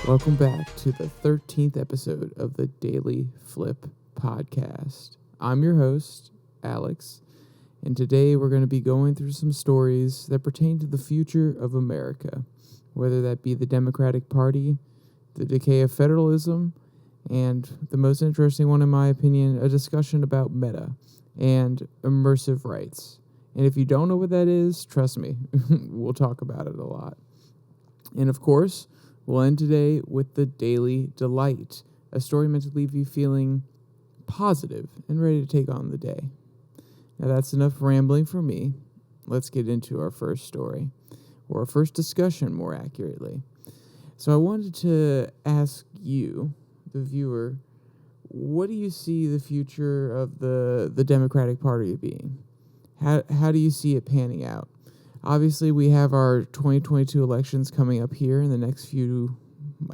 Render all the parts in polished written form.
Welcome back to the 13th episode of the DailyFlip Podcast. I'm your host, Alex, and today we're going to be going through some stories that pertain to the future of America, whether that be the Democratic Party, the decay of federalism, and the most interesting one, in my opinion, a discussion about Meta and Immersive Rights. And if you don't know what that is, trust me, we'll talk about it a lot. And of course, we'll end today with the Daily Delight, a story meant to leave you feeling positive and ready to take on the day. Now that's enough rambling for me. Let's get into our first story, or our first discussion, more accurately. So I wanted to ask you, the viewer, what do you see the future of the Democratic Party being? How do you see it panning out? Obviously, we have our 2022 elections coming up here in the next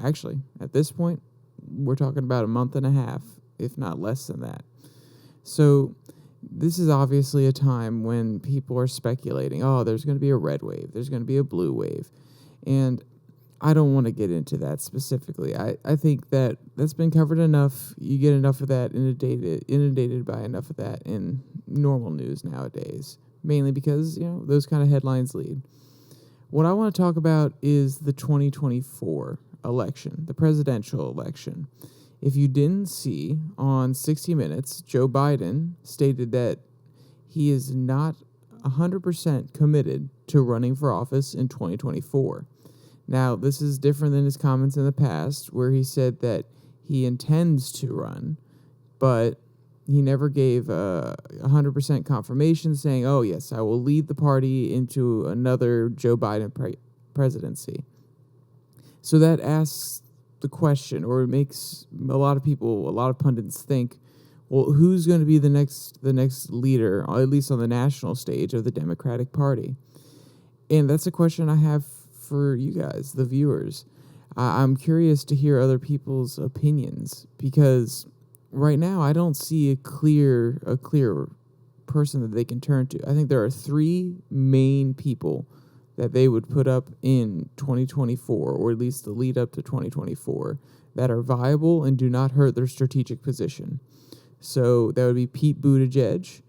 actually, at this point, we're talking about a month and a half, if not less than that. So this is obviously a time when people are speculating, there's going to be a red wave, there's going to be a blue wave. And I don't want to get into that specifically. I think that's been covered enough. You get enough of that, inundated by enough of that in normal news nowadays. Mainly because, those kind of headlines lead. What I want to talk about is the 2024 election, the presidential election. If you didn't see, on 60 Minutes, Joe Biden stated that he is not 100% committed to running for office in 2024. Now, this is different than his comments in the past, where he said that he intends to run, but he never gave 100% confirmation saying, yes, I will lead the party into another Joe Biden presidency. So that asks the question, or it makes a lot of pundits think, well, who's going to be the next leader, or at least on the national stage, of the Democratic Party? And that's a question I have for you guys, the viewers. I'm curious to hear other people's opinions, because right now, I don't see a clear person that they can turn to. I think there are three main people that they would put up in 2024, or at least the lead up to 2024, that are viable and do not hurt their strategic position. So that would be Pete Buttigieg.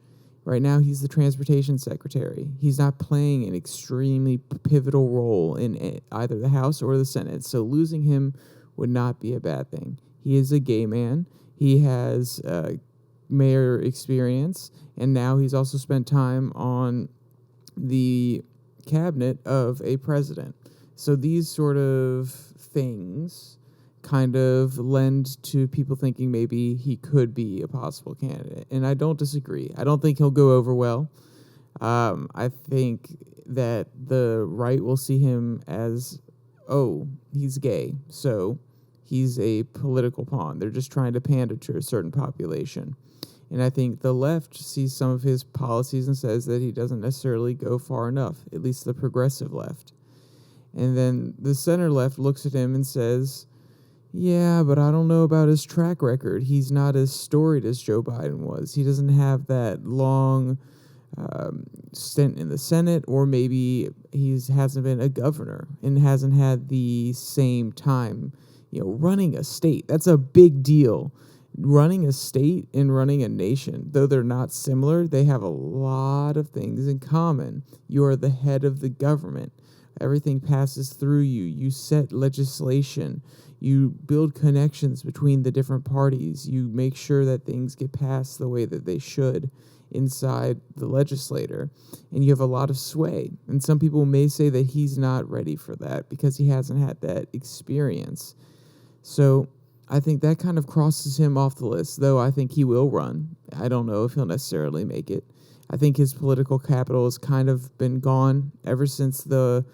Right now, he's the transportation secretary. He's not playing an extremely pivotal role in either the House or the Senate, so losing him would not be a bad thing. He is a gay man. He has mayor experience, and now he's also spent time on the cabinet of a president. So these sort of things kind of lend to people thinking maybe he could be a possible candidate. And I don't disagree. I don't think he'll go over well. I think that the right will see him as, he's gay, so he's a political pawn. They're just trying to pander to a certain population. And I think the left sees some of his policies and says that he doesn't necessarily go far enough, at least the progressive left. And then the center left looks at him and says, yeah, but I don't know about his track record. He's not as storied as Joe Biden was. He doesn't have that long stint in the Senate, or maybe he hasn't been a governor and hasn't had the same time running a state. That's a big deal. Running a state and running a nation, though they're not similar, they have a lot of things in common. You are the head of the government. Everything passes through you. You set legislation. You build connections between the different parties. You make sure that things get passed the way that they should inside the legislature. And you have a lot of sway. And some people may say that he's not ready for that because he hasn't had that experience. So I think that kind of crosses him off the list, though I think he will run. I don't know if he'll necessarily make it. I think his political capital has kind of been gone ever since the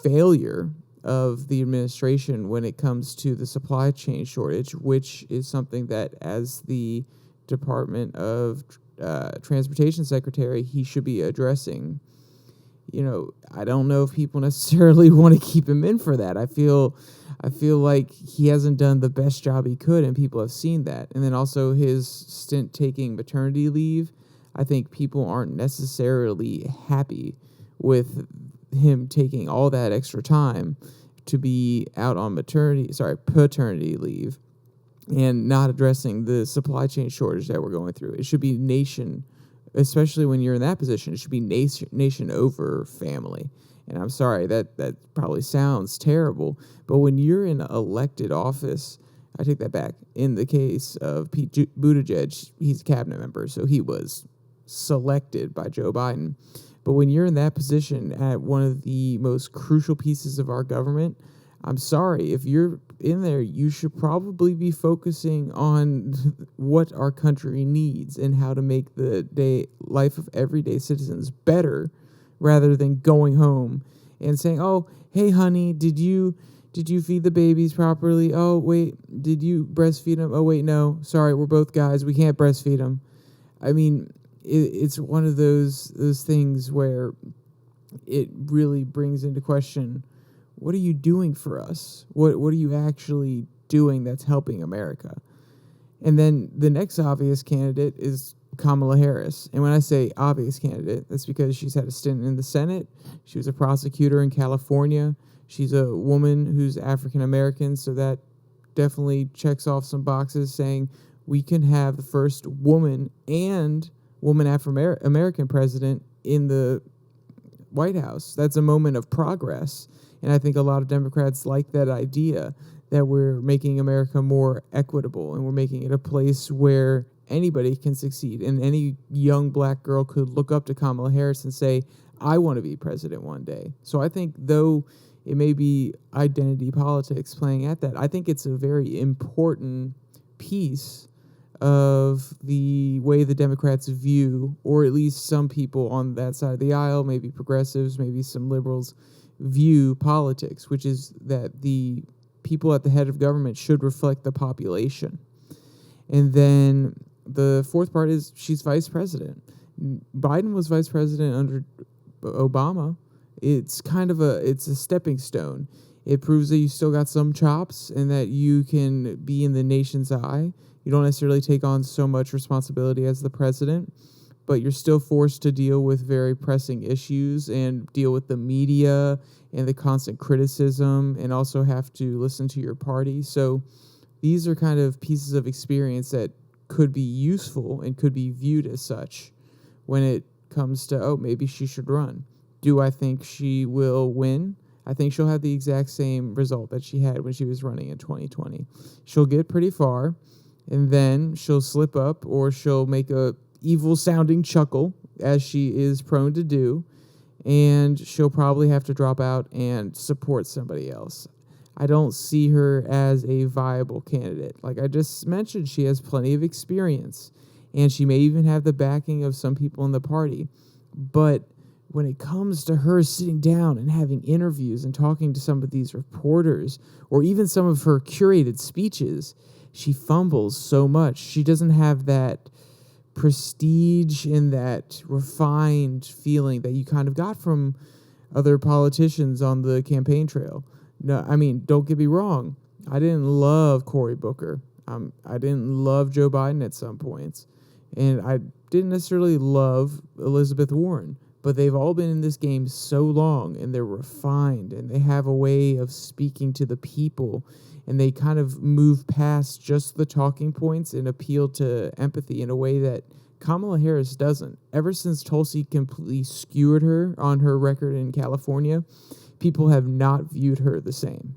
failure of the administration when it comes to the supply chain shortage, which is something that, as the Department of Transportation Secretary, he should be addressing. I don't know if people necessarily want to keep him in for that. I feel like he hasn't done the best job he could, and people have seen that. And then also his stint taking maternity leave, I think people aren't necessarily happy with him taking all that extra time to be out on paternity leave, and not addressing the supply chain shortage that we're going through. It should be nation, especially when you're in that position, it should be nation over family. And I'm sorry, that probably sounds terrible, but when you're in elected office, I take that back. In the case of Pete Buttigieg, he's a cabinet member, so he was selected by Joe Biden. But when you're in that position at one of the most crucial pieces of our government, I'm sorry, if you're in there, you should probably be focusing on what our country needs and how to make the life of everyday citizens better, rather than going home and saying, "Oh, hey, honey, did you feed the babies properly? Oh, wait, did you breastfeed them? Oh, wait, no, sorry, we're both guys, we can't breastfeed them." I mean, it's one of those things where it really brings into question, what are you doing for us? What are you actually doing that's helping America? And then the next obvious candidate is Kamala Harris. And when I say obvious candidate, that's because she's had a stint in the Senate. She was a prosecutor in California. She's a woman who's African American, so that definitely checks off some boxes, saying we can have the first woman and woman Afro-American president in the White House. That's a moment of progress. And I think a lot of Democrats like that idea, that we're making America more equitable and we're making it a place where anybody can succeed. And any young black girl could look up to Kamala Harris and say, I want to be president one day. So I think, though it may be identity politics playing at that, I think it's a very important piece of the way the Democrats view, or at least some people on that side of the aisle, maybe progressives, maybe some liberals, view politics, which is that the people at the head of government should reflect the population. And then the fourth part is she's vice president. Biden was vice president under Obama. It's it's a stepping stone. It proves that you still got some chops and that you can be in the nation's eye. You don't necessarily take on so much responsibility as the president, but you're still forced to deal with very pressing issues and deal with the media and the constant criticism, and also have to listen to your party. So these are kind of pieces of experience that could be useful and could be viewed as such when it comes to, oh, maybe she should run. Do I think she will win? I think she'll have the exact same result that she had when she was running in 2020. She'll get pretty far, and then she'll slip up, or she'll make a evil-sounding chuckle, as she is prone to do, and she'll probably have to drop out and support somebody else. I don't see her as a viable candidate. Like I just mentioned, she has plenty of experience, and she may even have the backing of some people in the party. But when it comes to her sitting down and having interviews and talking to some of these reporters, or even some of her curated speeches, she fumbles so much. She doesn't have that prestige and that refined feeling that you kind of got from other politicians on the campaign trail. No, I mean, don't get me wrong. I didn't love Cory Booker. I didn't love Joe Biden at some points. And I didn't necessarily love Elizabeth Warren. But they've all been in this game so long, and they're refined, and they have a way of speaking to the people, and they kind of move past just the talking points and appeal to empathy in a way that Kamala Harris doesn't. Ever since Tulsi completely skewered her on her record in California, people have not viewed her the same.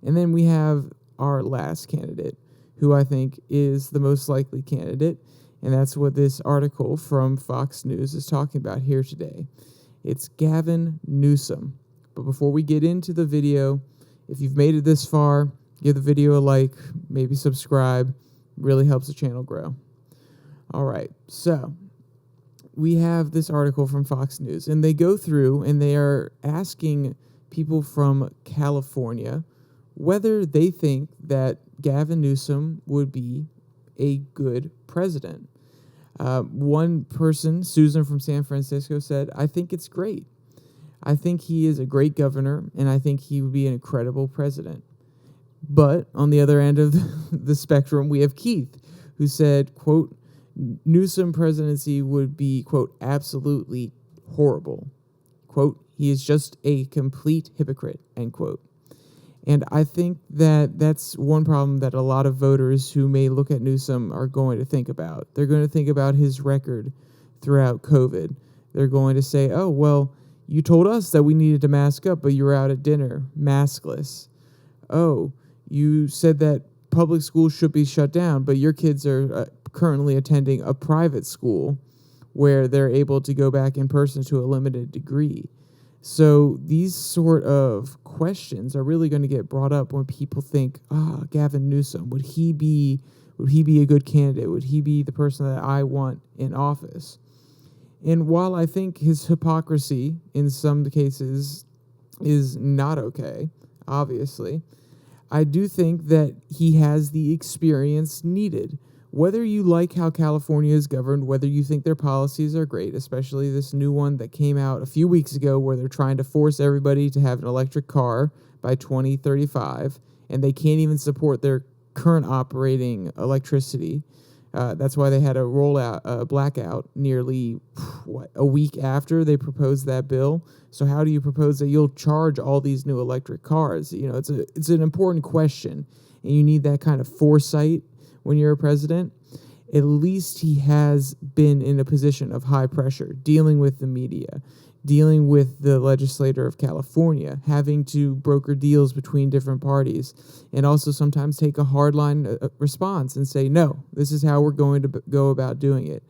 And then we have our last candidate, who I think is the most likely candidate, and that's what this article from Fox News is talking about here today. It's Gavin Newsom. But before we get into the video, if you've made it this far, give the video a like, maybe subscribe. Really helps the channel grow. All right, so we have this article from Fox News, and they go through and they are asking people from California whether they think that Gavin Newsom would be a good president. One person, Susan from San Francisco, said, I think it's great. I think he is a great governor, and I think he would be an incredible president. But on the other end of the spectrum, we have Keith, who said, quote, Newsom presidency would be, quote, absolutely horrible. Quote, he is just a complete hypocrite, end quote. And I think that that's one problem that a lot of voters who may look at Newsom are going to think about. They're going to think about his record throughout COVID. They're going to say, oh, well, you told us that we needed to mask up, but you were out at dinner, maskless. Oh, you said that public schools should be shut down, but your kids are currently attending a private school where they're able to go back in person to a limited degree. So these sort of questions are really going to get brought up when people think, Gavin Newsom, would he be a good candidate? Would he be the person that I want in office? And while I think his hypocrisy in some cases is not okay, obviously, I do think that he has the experience needed. Whether you like how California is governed, whether you think their policies are great, especially this new one that came out a few weeks ago where they're trying to force everybody to have an electric car by 2035, and they can't even support their current operating electricity. That's why they had a blackout nearly, a week after they proposed that bill. So how do you propose that you'll charge all these new electric cars? You know, it's an important question, and you need that kind of foresight when you're a president. At least he has been in a position of high pressure, dealing with the media, dealing with the legislator of California, having to broker deals between different parties, and also sometimes take a hardline response and say, no, this is how we're going to go about doing it.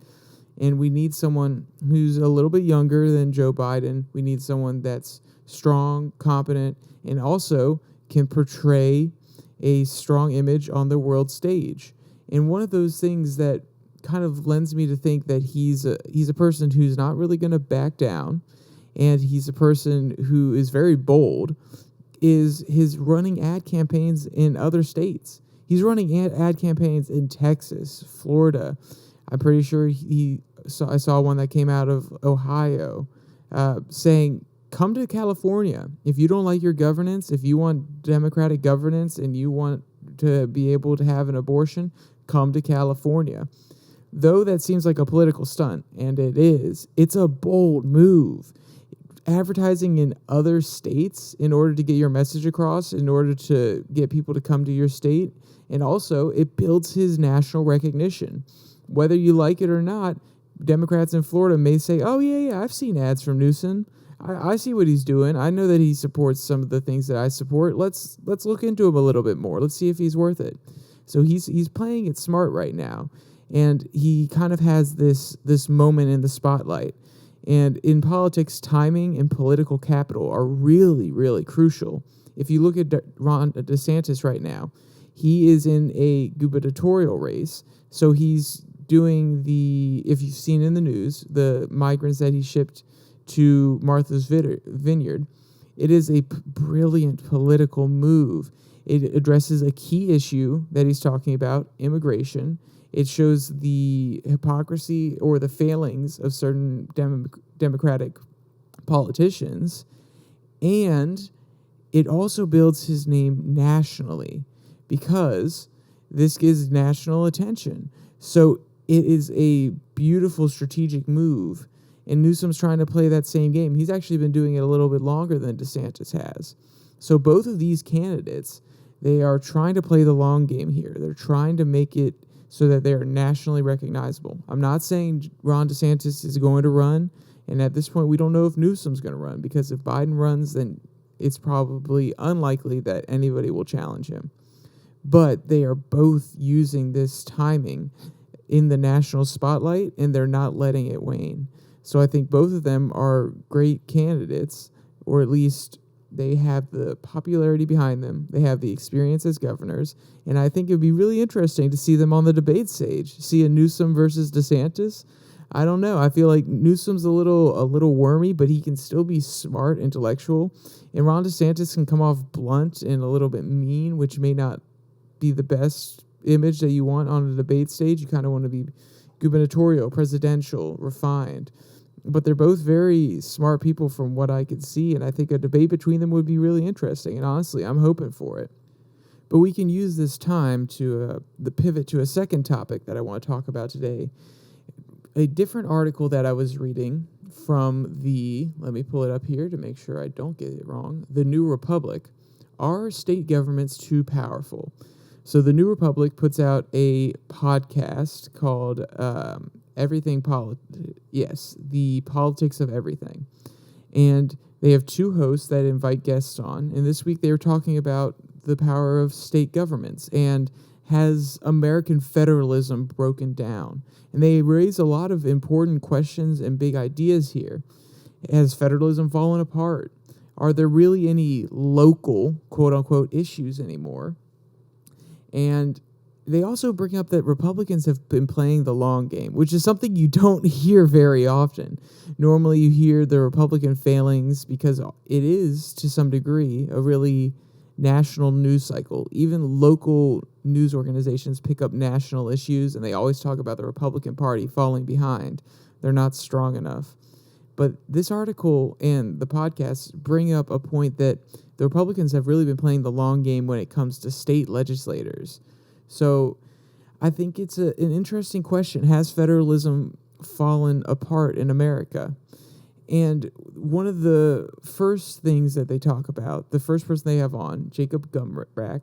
And we need someone who's a little bit younger than Joe Biden. We need someone that's strong, competent, and also can portray a strong image on the world stage. And one of those things that kind of lends me to think that he's a person who's not really going to back down, and he's a person who is very bold, is his running ad campaigns in other states. He's running ad campaigns in Texas, Florida. I'm pretty sure I saw one that came out of Ohio saying, come to California. If you don't like your governance, if you want democratic governance and you want to be able to have an abortion, come to California. Though that seems like a political stunt, and it is, it's a bold move. Advertising in other states in order to get your message across, in order to get people to come to your state, and also it builds his national recognition. Whether you like it or not, Democrats in Florida may say, oh, yeah, I've seen ads from Newsom. I see what he's doing. I know that he supports some of the things that I support. Let's look into him a little bit more. Let's see if he's worth it. So he's playing it smart right now, and he kind of has this moment in the spotlight. And in politics, timing and political capital are really, really crucial. If you look at Ron DeSantis right now, he is in a gubernatorial race. So he's doing if you've seen in the news, the migrants that he shipped to Martha's Vineyard. It is a brilliant political move. It addresses a key issue that he's talking about, immigration. It shows the hypocrisy or the failings of certain Democratic politicians. And it also builds his name nationally because this gives national attention. So it is a beautiful strategic move. And Newsom's trying to play that same game. He's actually been doing it a little bit longer than DeSantis has. So both of these candidates, they are trying to play the long game here. They're trying to make it so that they are nationally recognizable. I'm not saying Ron DeSantis is going to run, and at this point we don't know if Newsom's going to run, because if Biden runs, then it's probably unlikely that anybody will challenge him. But they are both using this timing in the national spotlight, and they're not letting it wane. So I think both of them are great candidates, or at least they have the popularity behind them. They have the experience as governors. And I think it would be really interesting to see them on the debate stage. See a Newsom versus DeSantis. I don't know. I feel like Newsom's a little wormy, but he can still be smart, intellectual. And Ron DeSantis can come off blunt and a little bit mean, which may not be the best image that you want on a debate stage. You kind of want to be gubernatorial, presidential, refined. But they're both very smart people from what I could see, and I think a debate between them would be really interesting, and honestly, I'm hoping for it. But we can use this time to the pivot to a second topic that I want to talk about today. A different article that I was reading from let me pull it up here to make sure I don't get it wrong, The New Republic are state governments too powerful? So the New Republic puts out a podcast called The Politics of Everything. And they have two hosts that invite guests on. And this week they were talking about the power of state governments and has American federalism broken down. And they raise a lot of important questions and big ideas here. Has federalism fallen apart? Are there really any local, quote-unquote, issues anymore? And they also bring up that Republicans have been playing the long game, which is something you don't hear very often. Normally you hear the Republican failings because it is, to some degree, a really national news cycle. Even local news organizations pick up national issues, and they always talk about the Republican Party falling behind. They're not strong enough. But this article and the podcast bring up a point that the Republicans have really been playing the long game when it comes to state legislators. So I think it's an interesting question. Has federalism fallen apart in America? And one of the first things that they talk about, the first person they have on, Jacob Gumbrack,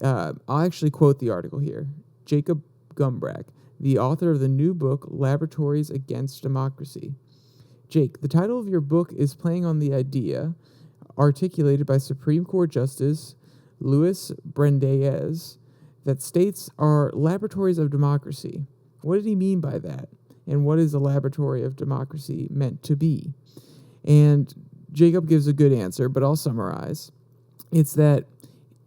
I'll actually quote the article here. Jacob Gumbrack, the author of the new book, Laboratories Against Democracy. Jake, the title of your book is playing on the idea articulated by Supreme Court Justice Luis Brandeis that states are laboratories of democracy. What did he mean by that? And what is a laboratory of democracy meant to be? And Jacob gives a good answer, but I'll summarize. It's that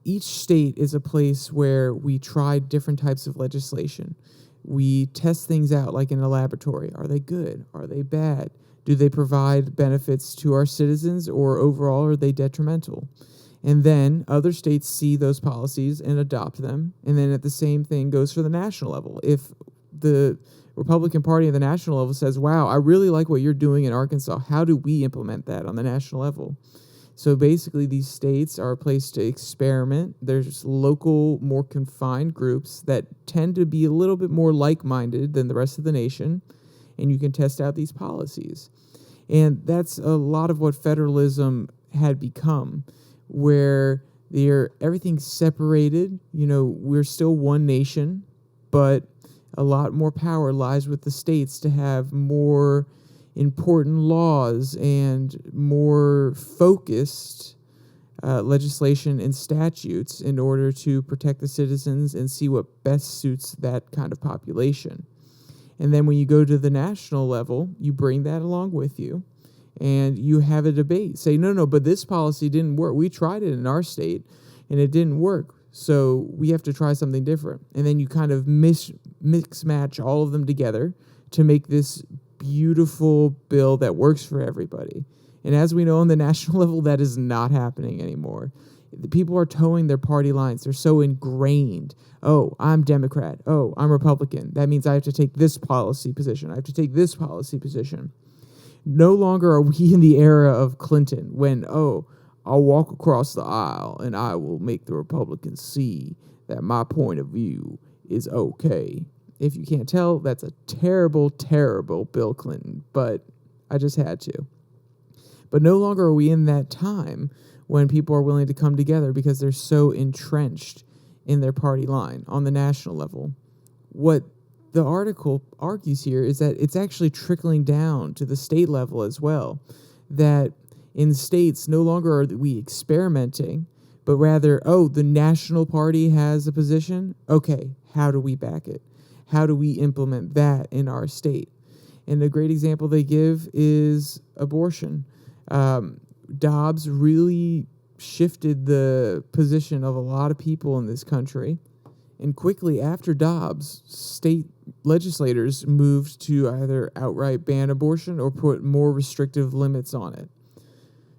each state is a place where we try different types of legislation. We test things out like in a laboratory. Are they good? Are they bad? Do they provide benefits to our citizens, or overall are they detrimental? And then other states see those policies and adopt them. And then the same thing goes for the national level. If the Republican Party at the national level says, wow, I really like what you're doing in Arkansas, how do we implement that on the national level? So basically these states are a place to experiment. There's local, more confined groups that tend to be a little bit more like-minded than the rest of the nation, and you can test out these policies. And that's a lot of what federalism had become, where everything's separated. You know, we're still one nation, but a lot more power lies with the states to have more important laws and more focused legislation and statutes in order to protect the citizens and see what best suits that kind of population. And then when you go to the national level, you bring that along with you and you have a debate. Say, no, but this policy didn't work. We tried it in our state and it didn't work. So we have to try something different. And then you kind of mix match all of them together to make this beautiful bill that works for everybody. And as we know on the national level, that is not happening anymore. The people are towing their party lines. They're so ingrained. Oh, I'm Democrat. Oh, I'm Republican. That means I have to take this policy position. I have to take this policy position. No longer are we in the era of Clinton when, I'll walk across the aisle and I will make the Republicans see that my point of view is okay. If you can't tell, that's a terrible, terrible Bill Clinton, but I just had to. But no longer are we in that time when people are willing to come together because they're so entrenched in their party line on the national level. What the article argues here is that it's actually trickling down to the state level as well, that in states, no longer are we experimenting, but rather, the national party has a position. Okay, how do we back it? How do we implement that in our state? And a great example they give is abortion. Dobbs really shifted the position of a lot of people in this country. And quickly after Dobbs, state legislators moved to either outright ban abortion or put more restrictive limits on it.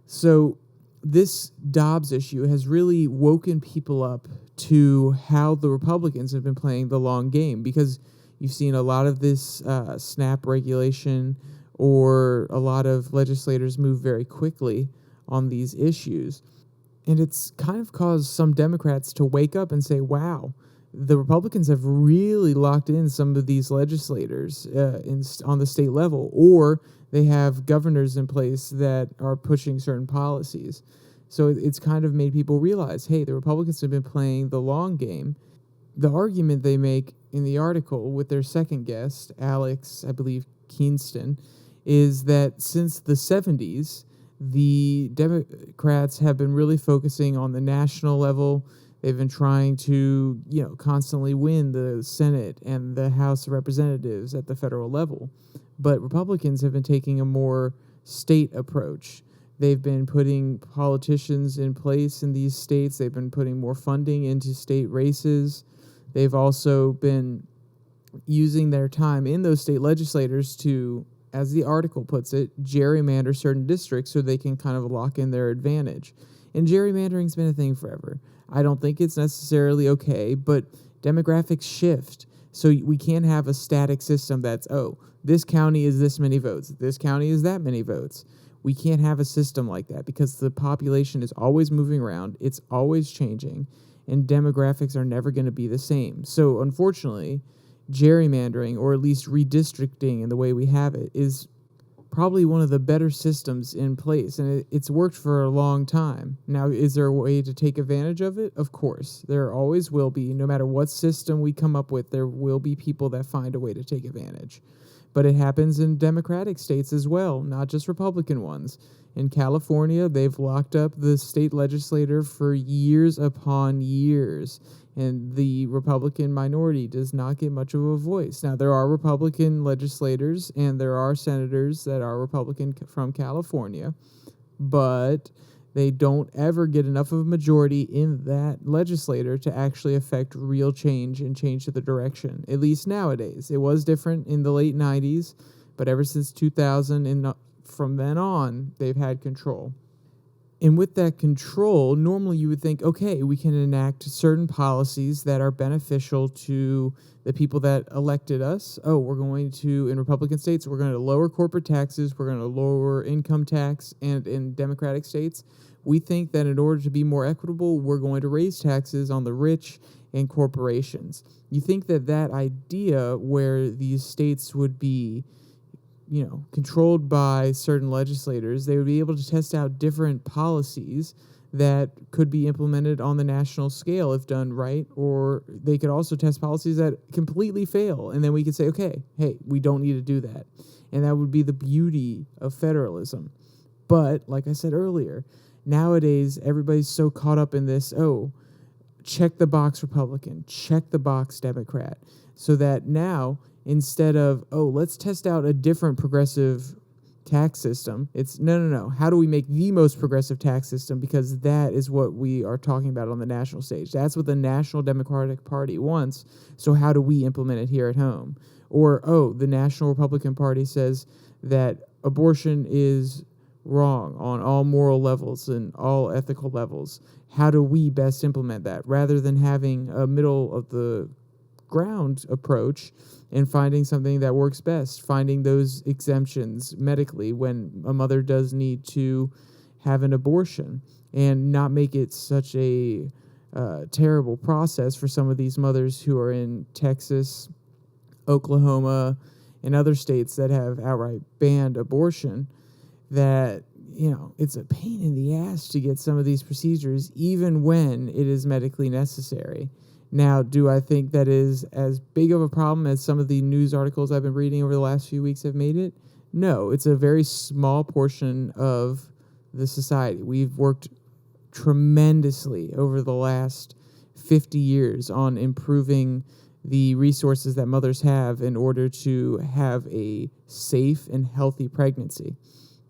So this Dobbs issue has really woken people up to how the Republicans have been playing the long game, because you've seen a lot of this SNAP regulation, or a lot of legislators move very quickly on these issues. And it's kind of caused some Democrats to wake up and say, wow, the Republicans have really locked in some of these legislators on the state level, or they have governors in place that are pushing certain policies. So it's kind of made people realize, hey, the Republicans have been playing the long game. The argument they make in the article with their second guest, Alex, I believe, Kingston, is that since the 70s, the Democrats have been really focusing on the national level. They've been trying to, constantly win the Senate and the House of Representatives at the federal level. But Republicans have been taking a more state approach. They've been putting politicians in place in these states. They've been putting more funding into state races. They've also been using their time in those state legislators to, as the article puts it, gerrymander certain districts so they can kind of lock in their advantage. And gerrymandering's been a thing forever. I don't think it's necessarily okay, but demographics shift. So we can't have a static system that's, this county is this many votes, this county is that many votes. We can't have a system like that because the population is always moving around, it's always changing, and demographics are never going to be the same. So unfortunately, gerrymandering, or at least redistricting in the way we have it, is probably one of the better systems in place, and it's worked for a long time. Now, is there a way to take advantage of it? Of course. There always will be. No matter what system we come up with, there will be people that find a way to take advantage. But it happens in Democratic states as well, not just Republican ones. In California, they've locked up the state legislator for years upon years, and the Republican minority does not get much of a voice. Now, there are Republican legislators, and there are senators that are Republican from California, but they don't ever get enough of a majority in that legislator to actually affect real change and change to the direction, at least nowadays. It was different in the late 90s, but ever since 2000 and from then on, they've had control. And with that control, normally you would think, okay, we can enact certain policies that are beneficial to the people that elected us. We're going to, in Republican states, we're going to lower corporate taxes, we're going to lower income tax, and in Democratic states, we think that in order to be more equitable, we're going to raise taxes on the rich and corporations. You think that that idea where these states would be controlled by certain legislators, they would be able to test out different policies that could be implemented on the national scale if done right, or they could also test policies that completely fail, and then we could say, okay, hey, we don't need to do that. And that would be the beauty of federalism. But, like I said earlier, nowadays everybody's so caught up in this, check the box Republican, check the box Democrat, so that now, instead of, let's test out a different progressive tax system, it's no. How do we make the most progressive tax system? Because that is what we are talking about on the national stage. That's what the National Democratic Party wants. So how do we implement it here at home? Or, the National Republican Party says that abortion is wrong on all moral levels and all ethical levels. How do we best implement that? Rather than having a middle of the ground approach and finding something that works best, finding those exemptions medically when a mother does need to have an abortion, and not make it such a terrible process for some of these mothers who are in Texas, Oklahoma, and other states that have outright banned abortion, that it's a pain in the ass to get some of these procedures even when it is medically necessary. Now, do I think that is as big of a problem as some of the news articles I've been reading over the last few weeks have made it? No, it's a very small portion of the society. We've worked tremendously over the last 50 years on improving the resources that mothers have in order to have a safe and healthy pregnancy.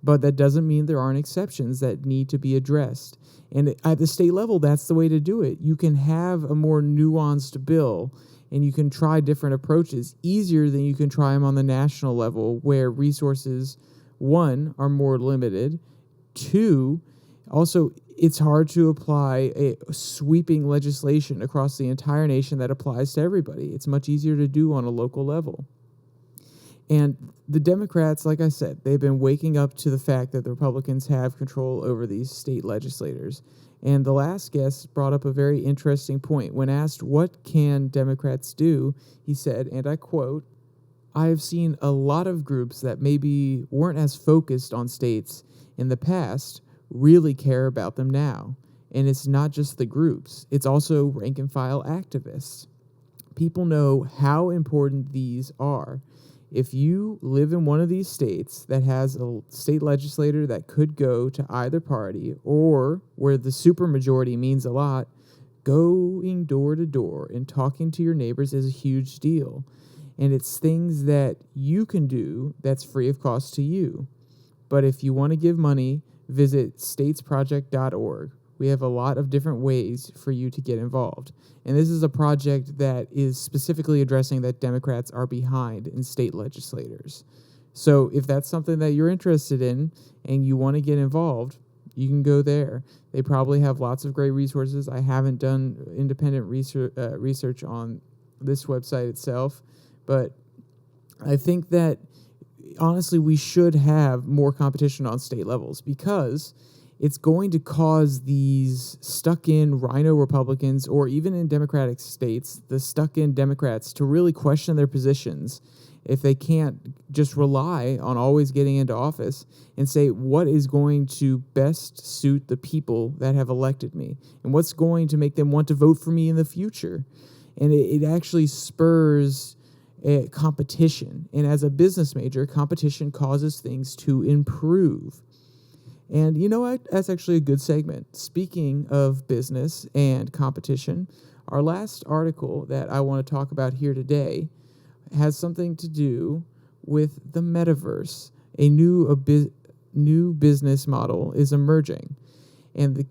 But that doesn't mean there aren't exceptions that need to be addressed. And at the state level, that's the way to do it. You can have a more nuanced bill, and you can try different approaches easier than you can try them on the national level, where resources, one, are more limited. Two, also, it's hard to apply a sweeping legislation across the entire nation that applies to everybody. It's much easier to do on a local level. And the Democrats, like I said, they've been waking up to the fact that the Republicans have control over these state legislators. And the last guest brought up a very interesting point. When asked what can Democrats do, he said, and I quote, "I have seen a lot of groups that maybe weren't as focused on states in the past really care about them now. And it's not just the groups, it's also rank and file activists. People know how important these are. If you live in one of these states that has a state legislator that could go to either party, or where the supermajority means a lot, going door to door and talking to your neighbors is a huge deal. And it's things that you can do that's free of cost to you. But if you want to give money, visit statesproject.org. We have a lot of different ways for you to get involved. And this is a project that is specifically addressing that Democrats are behind in state legislators. So if that's something that you're interested in and you want to get involved, you can go there. They probably have lots of great resources. I haven't done independent research on this website itself, but I think that, honestly, we should have more competition on state levels, because it's going to cause these stuck-in rhino Republicans, or even in Democratic states, the stuck-in Democrats, to really question their positions if they can't just rely on always getting into office and say, what is going to best suit the people that have elected me, and what's going to make them want to vote for me in the future. And it actually spurs competition. And as a business major, competition causes things to improve. And you know what? That's actually a good segment. Speaking of business and competition, our last article that I want to talk about here today has something to do with the MetaVerse. A new business model is emerging. And the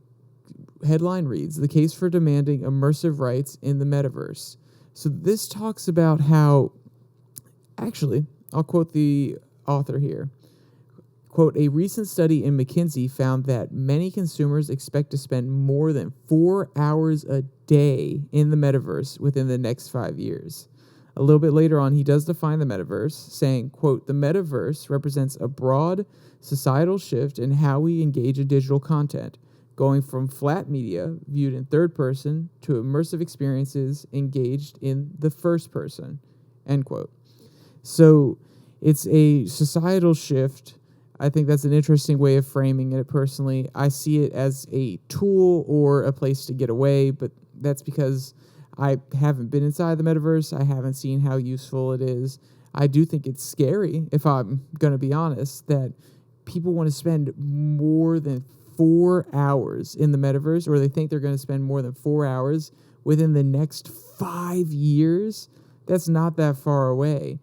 headline reads, "The Case for Demanding Immersive Rights in the MetaVerse." So this talks about how, actually, I'll quote the author here. Quote, "A recent study in McKinsey found that many consumers expect to spend more than 4 hours a day in the metaverse within the next 5 years." A little bit later on, he does define the metaverse, saying, quote, "The metaverse represents a broad societal shift in how we engage in digital content, going from flat media viewed in third person to immersive experiences engaged in the first person," end quote. So it's a societal shift. I think that's an interesting way of framing it personally. I see it as a tool or a place to get away, but that's because I haven't been inside the metaverse. I haven't seen how useful it is. I do think it's scary, if I'm going to be honest, that people want to spend more than 4 hours in the metaverse, or they think they're going to spend more than 4 hours within the next 5 years. That's not that far away.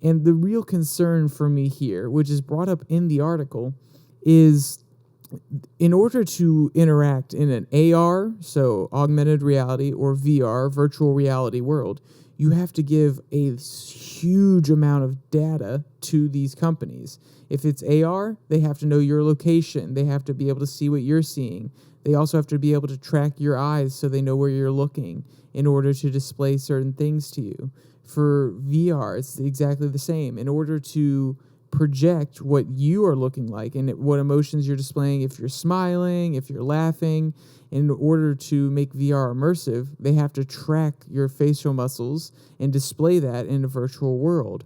And the real concern for me here, which is brought up in the article, is in order to interact in an AR, so augmented reality, or VR, virtual reality world, you have to give a huge amount of data to these companies. If it's AR, they have to know your location. They have to be able to see what you're seeing. They also have to be able to track your eyes so they know where you're looking in order to display certain things to you. For VR, it's exactly the same. In order to project what you are looking like and what emotions you're displaying, if you're smiling, if you're laughing, in order to make VR immersive, they have to track your facial muscles and display that in a virtual world.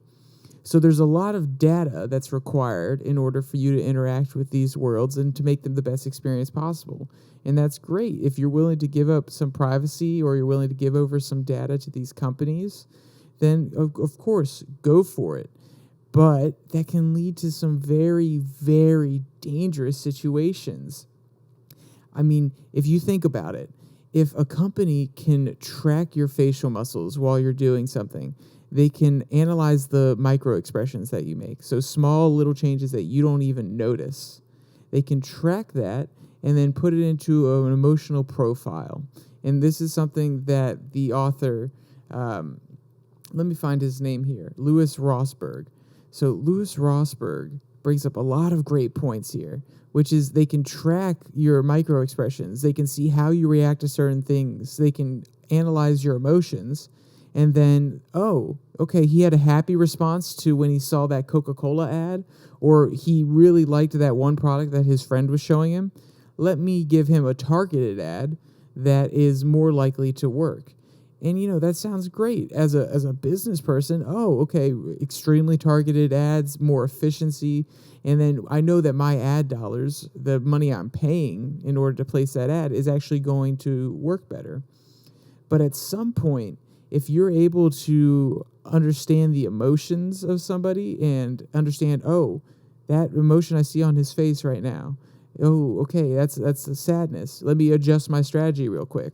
So there's a lot of data that's required in order for you to interact with these worlds and to make them the best experience possible. And that's great. If you're willing to give up some privacy, or you're willing to give over some data to these companies, then of course, go for it. But that can lead to some very, very dangerous situations. I mean, if you think about it, if a company can track your facial muscles while you're doing something, they can analyze the micro expressions that you make. So small little changes that you don't even notice. They can track that and then put it into an emotional profile. And this is something that the author, let me find his name here, Louis Rosberg. So Louis Rosberg brings up a lot of great points here, which is they can track your micro expressions. They can see how you react to certain things. They can analyze your emotions. And then, oh, okay, he had a happy response to when he saw that Coca-Cola ad, or he really liked that one product that his friend was showing him. Let me give him a targeted ad that is more likely to work. And, that sounds great as a business person. Oh, okay, extremely targeted ads, more efficiency. And then I know that my ad dollars, the money I'm paying in order to place that ad, is actually going to work better. But at some point, if you're able to understand the emotions of somebody and understand, oh, that emotion I see on his face right now, oh, okay, that's the sadness. Let me adjust my strategy real quick.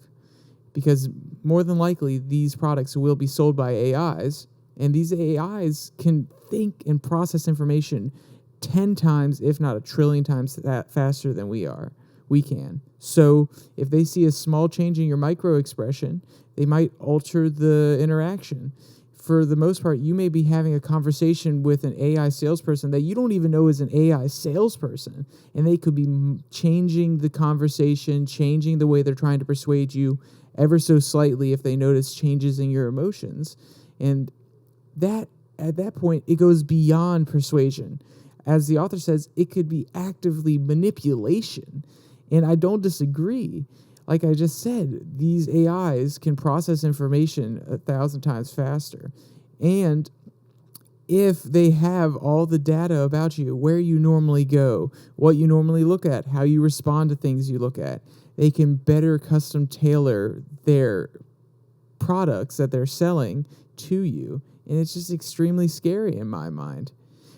Because more than likely, these products will be sold by AIs, and these AIs can think and process information 10 times, if not a trillion times faster than we can. So if they see a small change in your micro expression, they might alter the interaction. For the most part, you may be having a conversation with an AI salesperson that you don't even know is an AI salesperson, and they could be changing the conversation, changing the way they're trying to persuade you ever so slightly if they notice changes in your emotions. And that, at that point, it goes beyond persuasion. As the author says, it could be actively manipulation. And I don't disagree. Like I just said, these AIs can process information 1,000 times faster. And if they have all the data about you, where you normally go, what you normally look at, how you respond to things you look at, they can better custom tailor their products that they're selling to you. And it's just extremely scary in my mind.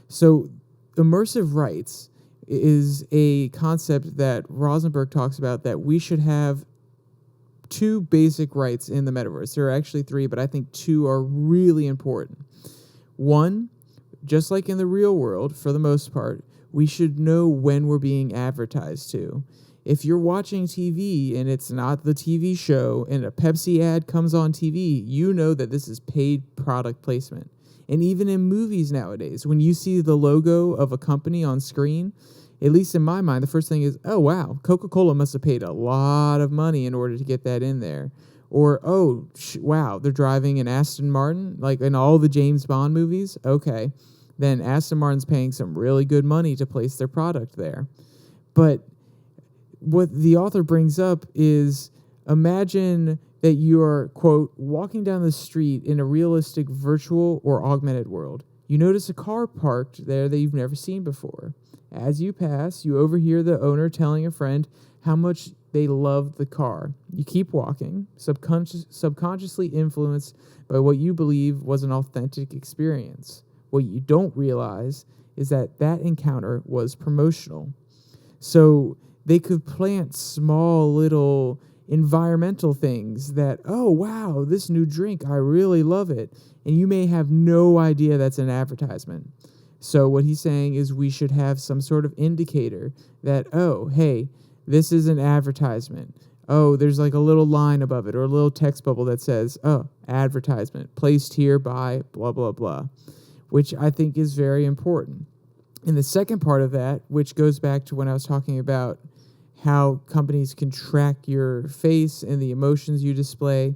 So immersive rights is a concept that Rosenberg talks about, that we should have two basic rights in the metaverse. There are actually three, but I think two are really important. One, just like in the real world, for the most part, we should know when we're being advertised to. If you're watching TV and it's not the TV show and a Pepsi ad comes on TV, you know that this is paid product placement. And even in movies nowadays, when you see the logo of a company on screen, at least in my mind, the first thing is, oh, wow, Coca-Cola must have paid a lot of money in order to get that in there. Or, oh, wow, they're driving an Aston Martin, like in all the James Bond movies. Okay, then Aston Martin's paying some really good money to place their product there. But what the author brings up is, imagine that you are, quote, walking down the street in a realistic virtual or augmented world. You notice a car parked there that you've never seen before. As you pass, you overhear the owner telling a friend how much they love the car. You keep walking, subconsciously influenced by what you believe was an authentic experience. What you don't realize is that encounter was promotional. So they could plant small little environmental things that, oh, wow, this new drink, I really love it. And you may have no idea that's an advertisement. So what he's saying is we should have some sort of indicator that, oh, hey, this is an advertisement. Oh, there's like a little line above it or a little text bubble that says, oh, advertisement placed here by blah, blah, blah, which I think is very important. And the second part of that, which goes back to when I was talking about how companies can track your face and the emotions you display,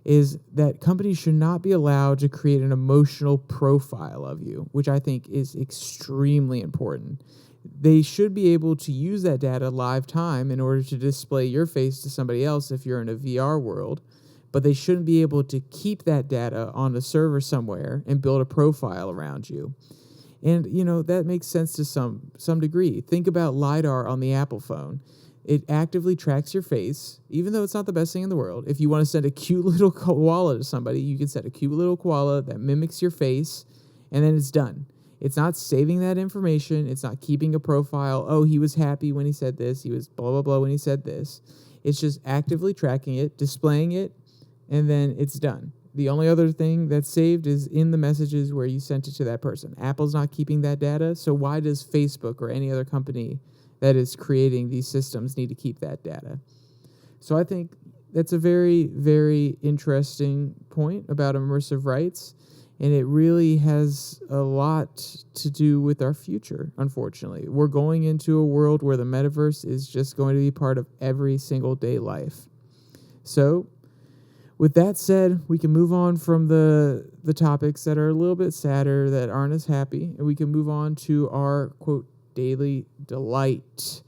is that companies should not be allowed to create an emotional profile of you, which I think is extremely important. They should be able to use that data live time in order to display your face to somebody else if you're in a VR world, but they shouldn't be able to keep that data on a server somewhere and build a profile around you. And, that makes sense to some degree. Think about LiDAR on the Apple phone. It actively tracks your face, even though it's not the best thing in the world. If you want to send a cute little koala to somebody, you can send a cute little koala that mimics your face, and then it's done. It's not saving that information. It's not keeping a profile. Oh, he was happy when he said this. He was blah, blah, blah when he said this. It's just actively tracking it, displaying it, and then it's done. The only other thing that's saved is in the messages where you sent it to that person. Apple's not keeping that data, so why does Facebook or any other company that is creating these systems need to keep that data? So I think that's a very, very interesting point about immersive rights, and it really has a lot to do with our future, unfortunately. We're going into a world where the metaverse is just going to be part of every single day life. So with that said, we can move on from the topics that are a little bit sadder, that aren't as happy, and we can move on to our, quote, daily delight.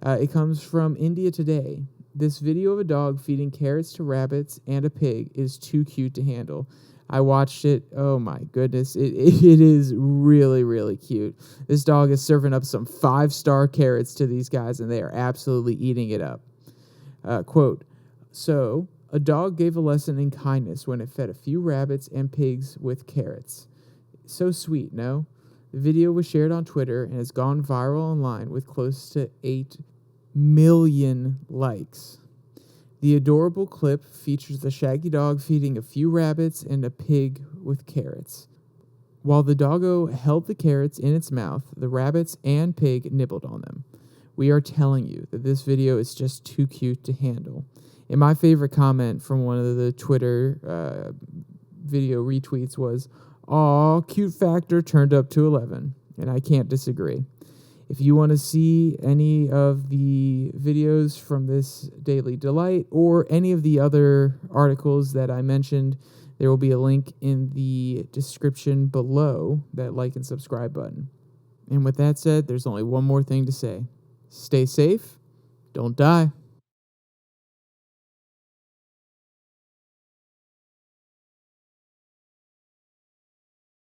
It comes from India Today. This video of a dog feeding carrots to rabbits and a pig is too cute to handle. I watched it. Oh my goodness. It is really, really cute. This dog is serving up some 5-star carrots to these guys, and they are absolutely eating it up. Quote, "So, a dog gave a lesson in kindness when it fed a few rabbits and pigs with carrots. So sweet, no?" The video was shared on Twitter and has gone viral online with close to 8 million likes. The adorable clip features the shaggy dog feeding a few rabbits and a pig with carrots. While the doggo held the carrots in its mouth, the rabbits and pig nibbled on them. We are telling you that this video is just too cute to handle. And my favorite comment from one of the Twitter video retweets was, "Aw, cute factor turned up to 11. And I can't disagree. If you want to see any of the videos from this Daily Delight or any of the other articles that I mentioned, there will be a link in the description below that like and subscribe button. And with that said, there's only one more thing to say. Stay safe. Don't die.